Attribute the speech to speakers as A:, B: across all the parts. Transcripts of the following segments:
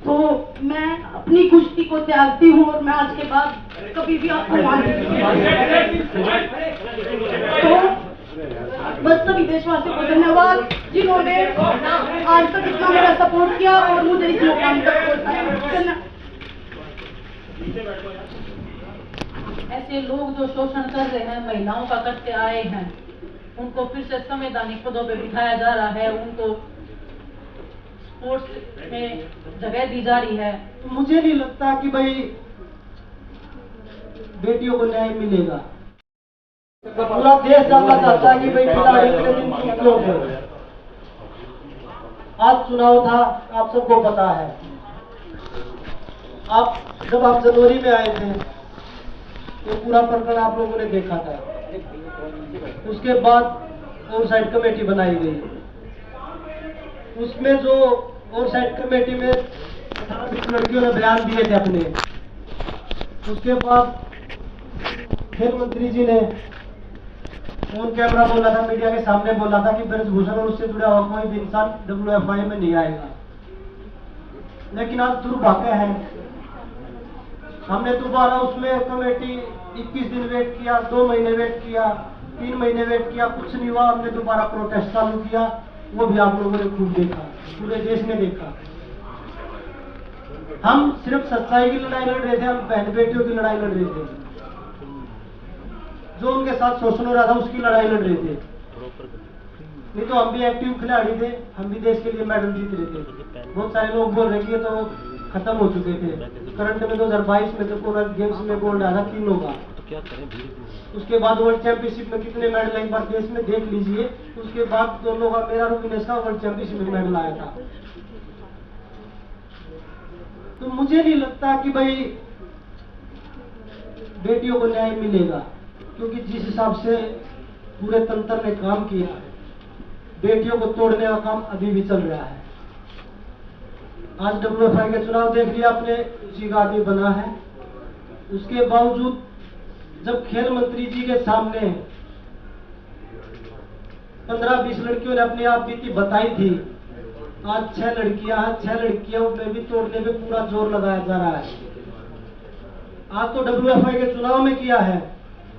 A: तो मैं अपनी कुश्ती को त्यागती हूँ और मैं आज के बाद कभी भी आपको मान तो बस सभी देशवासियों को धन्यवाद जिन्होंने आज तक इतना मेरा सपोर्ट किया और मुझे इस मुकाम तक पहुंचाया।
B: ऐसे लोग जो शोषण कर रहे हैं, महिलाओं का करते आए हैं, उनको फिर से संवैधानिक पदों पे बिठाया जा रहा है, उनको स्पोर्ट्स में जगह दी जा रही है।
C: मुझे नहीं लगता कि भाई बेटियों को न्याय मिलेगा। पूरा देश जानना चाहता है कि भाई खिलाड़ी इतने दिन चुप क्यों थे। आज चुनाव था, आप सबको पता है। जब आप जनवरी में आए थे तो पूरा प्रकरण आप लोगों ने देखा था। उसके बाद ओवरसाइट कमेटी बनाई गई। उसमें जो ओवरसाइट कमेटी में 18-20 लड़कियों ने बयान दिए थे अपने। उसके बाद खेल मंत्री जी ने ऑन कैमरा बोला था, मीडिया के सामने बोला था कि ब्रजभूषण और उससे जुड़ा हुआ कोई भी इंसान WFI में नहीं आएगा। लेकिन आज दुर्भाग्य है, हमने दोबारा उसमें कमेटी 21 दिन वेट किया, 2 महीने वेट किया, 3 महीने वेट किया, कुछ नहीं हुआ। हमने दोबारा प्रोटेस्ट चालू किया, वो भी आप लोगों ने खूब देखा, पूरे देश ने देखा। हम सिर्फ सच्चाई की लड़ाई लड़ रहे थे, हम बहन बेटियों की लड़ाई लड़ रहे थे। जो उनके साथ शोषण हो रहा था उसकी लड़ाई लड़ रहे थे। नहीं तो हम भी एक्टिव खिलाड़ी थे, हम भी देश के लिए मेडल जीत रहे थे। बहुत सारे लोग बोल रहे कि ये तो खत्म हो चुके थे। करंट में 2022 में तो पूरा गेम्स में गोल्ड आया था 3 होगा। उसके बाद वर्ल्ड चैंपियनशिप में कितने मेडल एक बार देश में देख लीजिए। उसके बाद दोनों का मेरा रूबिनेस का वर्ल्ड चैंपियनशिप में मेडल आया था। तो मुझे नहीं लगता कि भाई बेटियों को न्याय मिलेगा, क्योंकि जिस हिसाब से पूरे तंत्र ने काम किया, बेटियों को तोड़ने का काम अभी भी चल रहा है। आज WFI के चुनाव देख लिया आपने, उसी का आदमी बना है। उसके बावजूद जब खेल मंत्री जी के सामने 15-20 लड़कियों ने अपनी आप बीती बताई थी, आज 6 लड़कियां में भी तोड़ने पे पूरा जोर लगाया जा रहा है। आज तो WFI के चुनाव में किया है,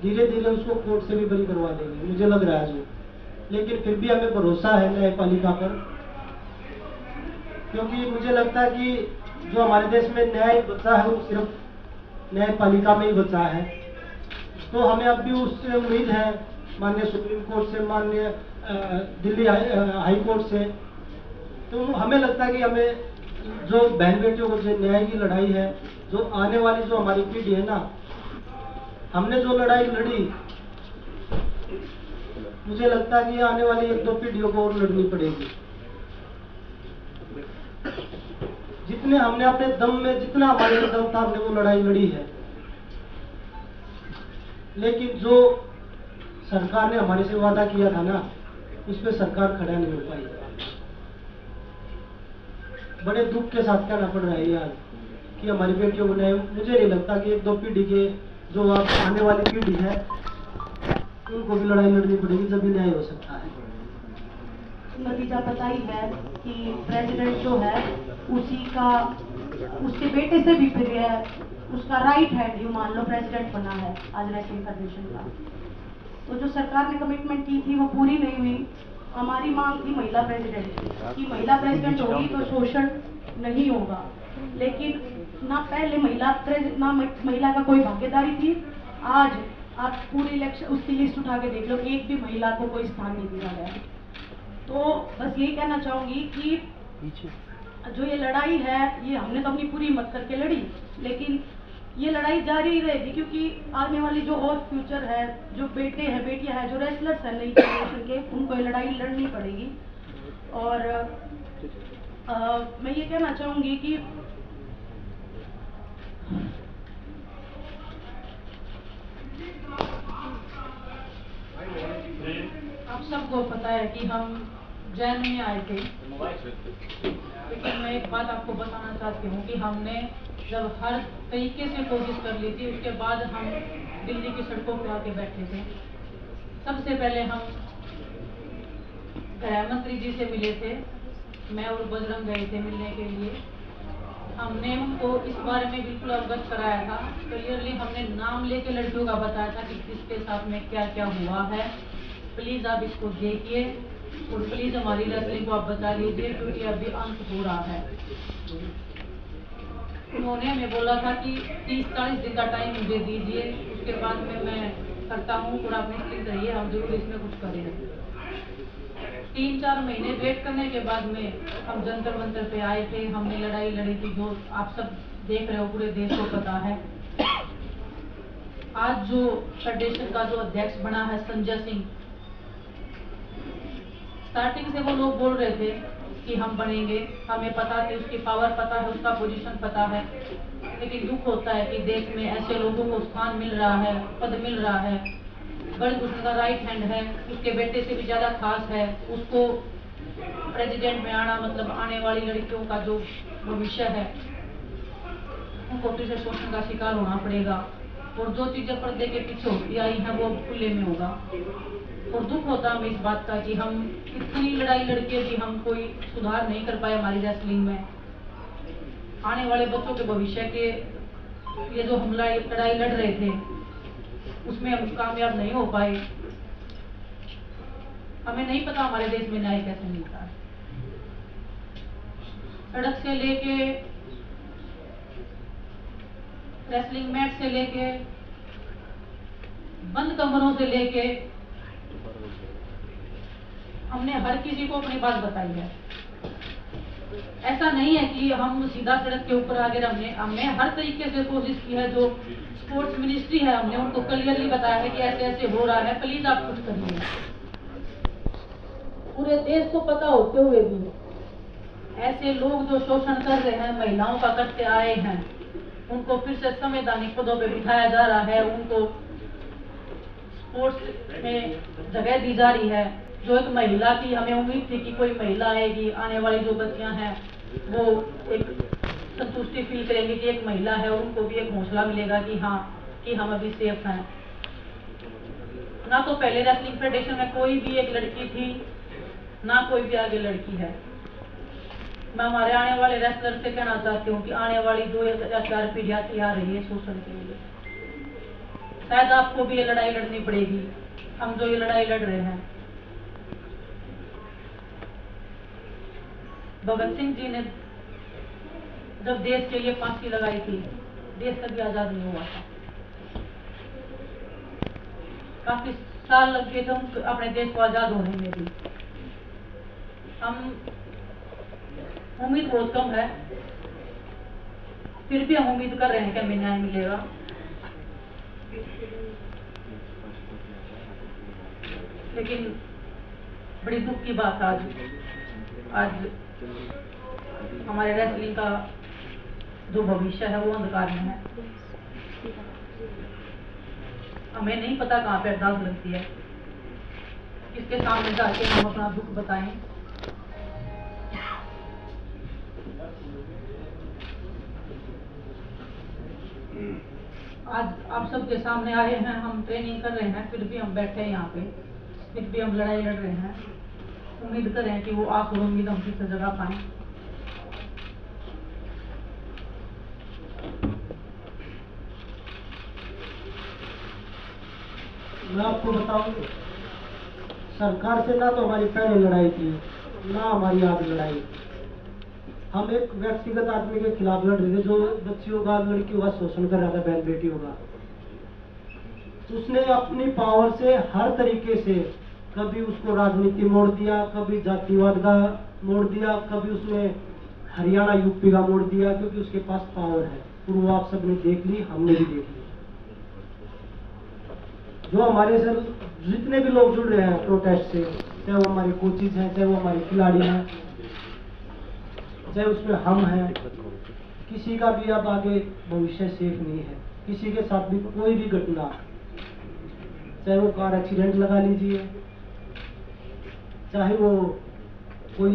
C: धीरे धीरे उसको कोर्ट से भी बरी करवा देंगे, मुझे लग रहा है जो। लेकिन फिर भी हमें भरोसा है न्यायपालिका पर, क्योंकि मुझे लगता है कि जो हमारे देश में न्याय बचा है वो सिर्फ न्यायपालिका में ही बचा है। तो हमें अब भी उससे उम्मीद है, माननीय सुप्रीम कोर्ट से, माननीय दिल्ली हाई कोर्ट से। तो हमें लगता है कि हमें जो बहन बेटियों को जो न्याय की लड़ाई है, जो आने वाली जो हमारी पीढ़ी है ना, हमने जो लड़ाई लड़ी, मुझे लगता है कि आने वाली 1-2 पीढ़ियों को और लड़नी पड़ेगी। जितने हमने अपने दम में, जितना हमारे में दम था, हमने वो लड़ाई लड़ी है। लेकिन जो सरकार ने हमारे से वादा किया था ना, उस पर सरकार खड़ा नहीं हो पाई। बड़े दुख के साथ कहना पड़ रहा है यार कि हमारी बेटियों को न्याय, मुझे नहीं लगता कि 1-2 पीढ़ी के जो आप आने वाली पीढ़ी है उनको भी लड़ाई लड़नी पड़ेगी, जब भी न्याय हो सकता है।
A: नतीजा पता ही है कि प्रेसिडेंट जो है उसके बेटे से भी प्रिय है, उसका राइट हैंड, यूं मान लो, प्रेसिडेंट बना है आज रेसलिंग फेडरेशन का। तो जो सरकार ने कमिटमेंट की थी वो पूरी नहीं हुई। हमारी मांग थी महिला प्रेसिडेंट की, महिला प्रेसिडेंट होगी तो शोषण नहीं होगा। लेकिन ना पहले महिला का कोई भागीदारी थी। आज आप पूरी इलेक्शन उसकी लिस्ट उठा के देख लो, एक भी महिला को कोई स्थान नहीं दिया गया। तो बस यही कहना चाहूंगी कि जो ये लड़ाई है, ये हमने तो अपनी पूरी हिम्मत करके लड़ी, लेकिन ये लड़ाई जारी ही रहेगी, क्योंकि आने वाली जो और फ्यूचर है, जो बेटे हैं, बेटियां हैं, जो रेसलर्स हैं नई जनरेशन के, उनको ये लड़ाई लड़नी पड़ेगी। और मैं ये कहना चाहूंगी कि
B: आप सबको पता है कि हम जैन में आए थे, लेकिन मैं एक बात आपको बताना चाहती हूँ कि हमने जब हर तरीके से कोशिश कर ली थी, उसके बाद हम दिल्ली की सड़कों पर आके बैठे थे। सबसे पहले हम गृह मंत्री जी से मिले थे, मैं और बजरंग गए थे मिलने के लिए। हम हमने उनको इस बारे में बिल्कुल अवगत कराया था। क्लियरली हमने नाम लेके लड़कियों का बताया था कि किसके साथ में क्या क्या हुआ है। प्लीज आप इसको देखिए और प्लीज हमारी रेसलिंग को आप बचा लीजिए, क्योंकि अभी अंत हो रहा है। उन्होंने हमें बोला था कि 30-40 दिन का टाइम मुझे दीजिए, उसके बाद में मैं करता हूँ और आप निश्चिंत रहिए, हम जरूर इसमें कुछ करेंगे। 3-4 महीने वेट करने के बाद में हम जंतर मंतर पे आए थे, हमने लड़ाई लड़ी थी, जो आप सब देख रहे हो, पूरे देश को पता है। आज जो फेडरेशन का जो अध्यक्ष बना है संजय सिंह, स्टार्टिंग से वो लोग बोल रहे थे कि हम बनेंगे, हमें पता है, उसकी पावर पता है, उसका पोजीशन पता है, लेकिन दुख होता है कि देश में ऐसे लोगों को स्थान मिल रहा है, पद मिल रहा है। ब्रजभूषण का राइट हैंड है, उसके बेटे से भी ज्यादा खास है, उसको प्रेसिडेंट में आना मतलब आने वाली लड़कियों का जो भविष्य है उनको फिर से शोषण का शिकार होना पड़ेगा, और जो चीजें पर्दे के पीछे होती आई हैं वो खुले में होगा। और दुख होता हमें इस बात का कि हम इतनी लड़ाई लड़के भी हम कोई सुधार नहीं कर पाए हमारी रेसलिंग में। आने वाले बच्चों के भविष्य के ये जो हम लड़ाई लड़ रहे थे उसमें हम कामयाब नहीं हो पाए। हमें नहीं पता हमारे देश में न्याय कैसे मिलता है। सड़क से लेके रेसलिंग मैट से लेके बंद कमरों से लेके हमने हर किसी को अपनी बात बताई है। ऐसा नहीं है कि हम सीधा सड़क के ऊपर आगे हमने हर तरीके से कोशिश की है। जो स्पोर्ट्स मिनिस्ट्री है हमने उनको क्लियरली बताया है कि ऐसे ऐसे हो रहा है, प्लीज आप कुछ करिए। पूरे देश को पता होते हुए भी ऐसे लोग जो शोषण कर रहे हैं, महिलाओं का करते आए हैं, उनको फिर से संवैधानिक पदों पे बिठाया जा रहा है, उनको स्पोर्ट्स में जगह दी जा रही है। जो एक महिला की हमें उम्मीद थी कि कोई महिला आएगी, आने वाली जो बच्चियां हैं वो एक संतुष्टि फील करेंगे कि एक महिला है, और उनको भी एक हौसला मिलेगा कि हाँ कि हम अभी सेफ हैं। ना तो पहले रेसलिंग फेडरेशन में कोई भी एक लड़की थी, ना कोई भी आगे लड़की है। मैं हमारे आने वाले रेसलर से कहना चाहती हूँ कि आने वाली 2 या 4 पीढ़ियां तैयार रही है शोषण के लिए। शायद आपको भी ये लड़ाई लड़नी पड़ेगी, हम जो ये लड़ाई लड़ रहे हैं। भगत सिंह जी ने जब देश के लिए फांसी लगाई थी, देश कभी आजाद नहीं हुआ था। काफी साल लग गए थे अपने देश को आजाद होने में भी। हम उम्मीद बहुत कम है, फिर भी हम उम्मीद कर रहे हैं कि हमें न्याय मिलेगा। लेकिन बड़ी दुख की बात आज हमारे रेसलिंग का जो भविष्य है वो अंधकार में है। हमें नहीं पता कहाँ पे अरदास लगती है, किसके सामने जाके हम अपना दुख बताएं। आज आप सबके सामने आए हैं, हम ट्रेनिंग कर रहे हैं, फिर भी हम बैठे हैं यहाँ पे, फिर भी हम लड़ाई लड़ रहे हैं। उम्मीद कर रहे हैं कि वो आस और उम्मीद हम किसी जगह पाएं।
C: मैं आपको बताऊं, सरकार से ना तो हमारी पहले लड़ाई थी, ना हमारी आज लड़ाई। हम एक व्यक्तिगत आदमी के खिलाफ लड़ रहे थे जो बच्चियों का, लड़कियों का शोषण कर रहा था, बहन बेटियों का। उसने अपनी पावर से हर तरीके से कभी उसको राजनीति मोड़ दिया, कभी जातिवाद का मोड़ दिया, कभी उसने हरियाणा यूपी का मोड़ दिया, क्योंकि उसके पास पावर है। और वो आप सबने देख ली, हमने भी देख ली। जो हमारे से जितने भी लोग जुड़ रहे हैं प्रोटेस्ट से, चाहे वो हमारे कोचिज हैं, चाहे वो हमारे खिलाड़ी हैं, चाहे उसमें हम हैं, किसी का भी अब आगे भविष्य सेफ नहीं है। किसी के साथ भी कोई भी घटना, चाहे वो कार एक्सीडेंट लगा लीजिए, चाहे वो कोई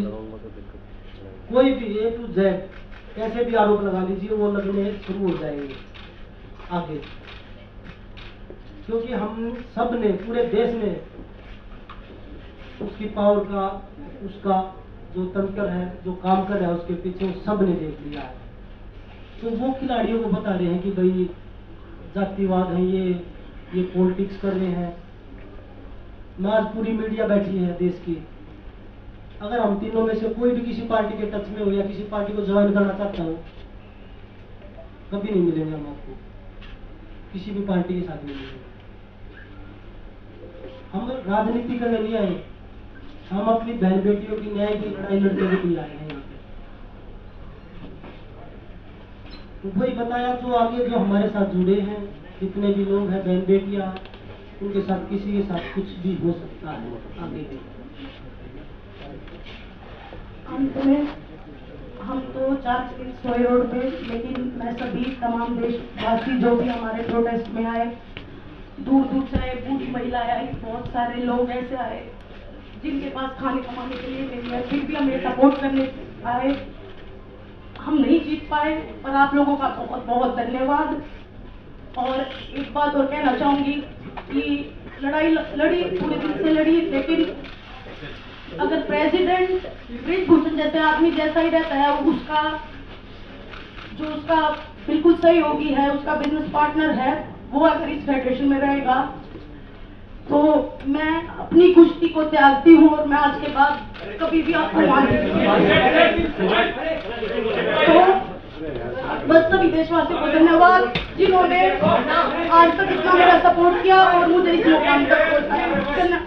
C: भी A to Z कैसे भी आरोप लगा लीजिए, वो लगने शुरू हो जाएंगे आगे। क्योंकि हम सब ने, पूरे देश ने उसकी पावर का, उसका जो तंत्र है, जो काम कर रहा है उसके पीछे, वो सब ने देख लिया है। तो वो खिलाड़ियों को बता रहे हैं कि भाई जातिवाद है, ये पॉलिटिक्स कर रहे हैं। मैं आज पूरी मीडिया बैठी है देश की, अगर हम तीनों में से कोई भी किसी पार्टी के टच में हो या किसी पार्टी को ज्वाइन करना चाहता हो, कभी नहीं मिलेंगे हम आपको, किसी भी पार्टी के साथ नहीं मिलेंगे। हम राजनीति करने नहीं आए, हम अपनी बहन बेटियों की न्याय की लड़ाई लड़ने के लिए आए हैं यहाँ पे। तो वही बताया, जो आगे जो हमारे साथ जुड़े हैं जितने भी लोग हैं, बहन बेटियां, उनके साथ किसी के साथ कुछ भी हो सकता है आगे भी।
A: अंत में हम तो 4 सोए रोड पे, लेकिन मैं सभी तमाम देशवासी जो भी हमारे प्रोटेस्ट में आए, दूर दूर से आए, बूढ़ी महिलाएं आई, बहुत सारे लोग ऐसे आए जिनके पास खाने कमाने के लिए नहीं है, फिर भी हमें सपोर्ट करने आए। हम नहीं जीत पाए, पर आप लोगों का बहुत बहुत धन्यवाद। और एक बात और कहना चाहूंगी कि लड़ाई लड़ी, पूरे दिन से लड़ी, लेकिन अगर प्रेसिडेंट ब्रिजभूषण जैसे आदमी जैसा ही रहता है, उसका बिल्कुल सही होगी है, उसका बिजनेस पार्टनर है, वो अगर इस फेडरेशन में रहेगा तो मैं अपनी कुश्ती को त्यागती हूँ और मैं आज के बाद कभी भी आपको तो बस सभी देशवासियों को धन्यवाद जिन्होंने आज तक इतना मेरा सपोर्ट किया और मुझे इस मुकाम तक पहुंचाया।